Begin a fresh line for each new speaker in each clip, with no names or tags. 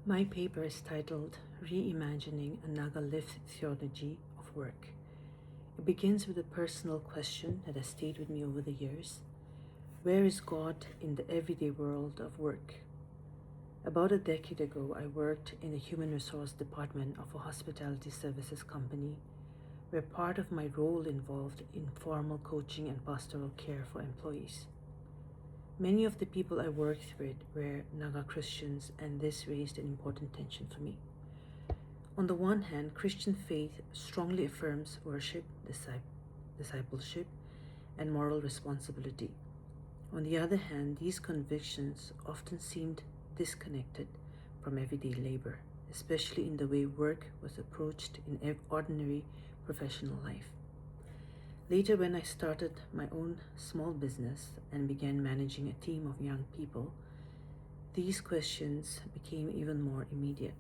My paper is titled Reimagining a Naga Lived Theology of Work. It begins with a personal question that has stayed with me over the years. Where is God in the everyday world of work? About a decade ago, I worked in the human resource department of a hospitality services company, where part of my role involved informal coaching and pastoral care for employees. Many of the people I worked with were Naga Christians, and this raised an important tension for me. On the one hand, Christian faith strongly affirms worship, discipleship, and moral responsibility. On the other hand, these convictions often seemed disconnected from everyday labor, especially in the way work was approached in ordinary professional life. Later, when I started my own small business and began managing a team of young people, these questions became even more immediate.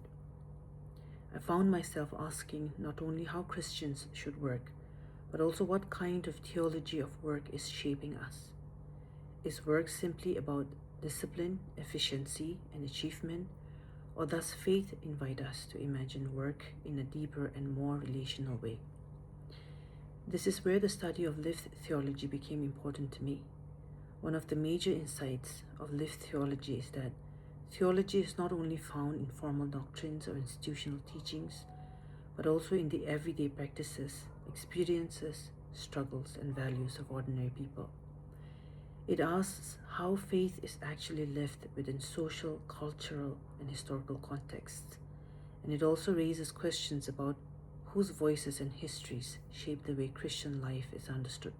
I found myself asking not only how Christians should work, but also what kind of theology of work is shaping us. Is work simply about discipline, efficiency, and achievement, or does faith invite us to imagine work in a deeper and more relational way? This is where the study of lived theology became important to me. One of the major insights of lived theology is that theology is not only found in formal doctrines or institutional teachings, but also in the everyday practices, experiences, struggles, and values of ordinary people. It asks how faith is actually lived within social, cultural, and historical contexts, and it also raises questions about whose voices and histories shape the way Christian life is understood.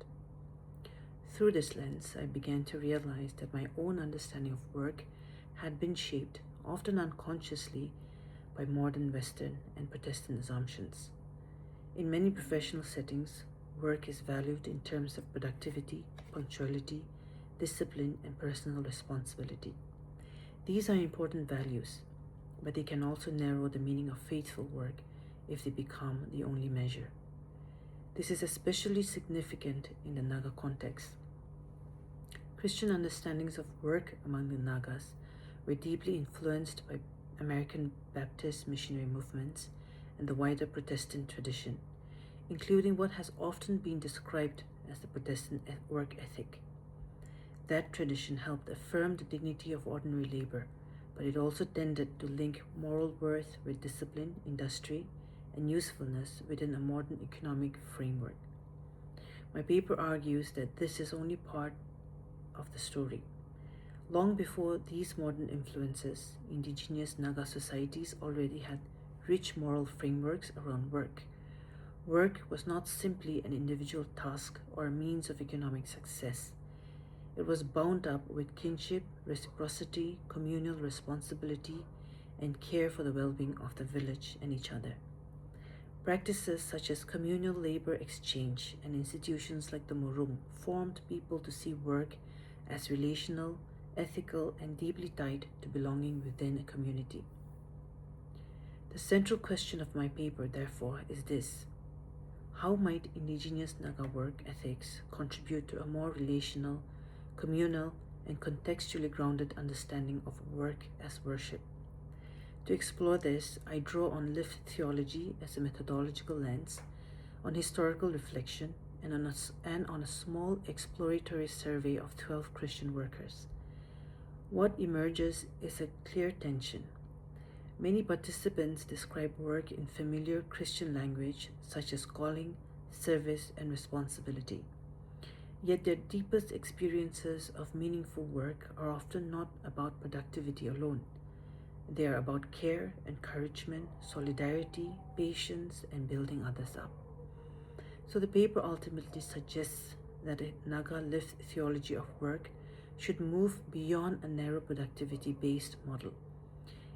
Through this lens, I began to realize that my own understanding of work had been shaped, often unconsciously, by modern Western and Protestant assumptions. In many professional settings, work is valued in terms of productivity, punctuality, discipline, and personal responsibility. These are important values, but they can also narrow the meaning of faithful work if they become the only measure. This is especially significant in the Naga context. Christian understandings of work among the Nagas were deeply influenced by American Baptist missionary movements and the wider Protestant tradition, including what has often been described as the Protestant work ethic. That tradition helped affirm the dignity of ordinary labor, but it also tended to link moral worth with discipline, industry, and usefulness within a modern economic framework. My paper argues that this is only part of the story. Long before these modern influences, indigenous Naga societies already had rich moral frameworks around work. Work was not simply an individual task or a means of economic success. It was bound up with kinship, reciprocity, communal responsibility, and care for the well-being of the village and each other. Practices such as communal labor exchange and institutions like the Murung formed people to see work as relational, ethical, and deeply tied to belonging within a community. The central question of my paper, therefore, is this: how might indigenous Naga work ethics contribute to a more relational, communal, and contextually grounded understanding of work as worship? To explore this, I draw on lived theology as a methodological lens, on historical reflection, and on a small exploratory survey of 12 Christian workers. What emerges is a clear tension. Many participants describe work in familiar Christian language such as calling, service, and responsibility. Yet their deepest experiences of meaningful work are often not about productivity alone. They are about care, encouragement, solidarity, patience, and building others up. So the paper ultimately suggests that a Naga lived theology of work should move beyond a narrow productivity-based model.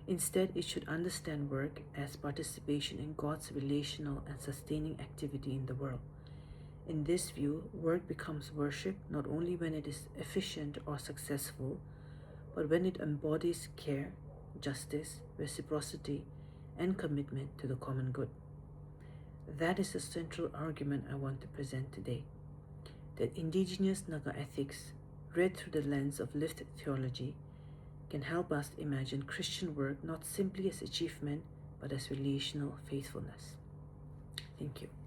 Instead, it should understand work as participation in God's relational and sustaining activity in the world. In this view, work becomes worship not only when it is efficient or successful, but when it embodies care, justice, reciprocity, and commitment to the common good. That is the central argument I want to present today, that indigenous Naga ethics, read through the lens of lived theology, can help us imagine Christian work not simply as achievement but as relational faithfulness. Thank you.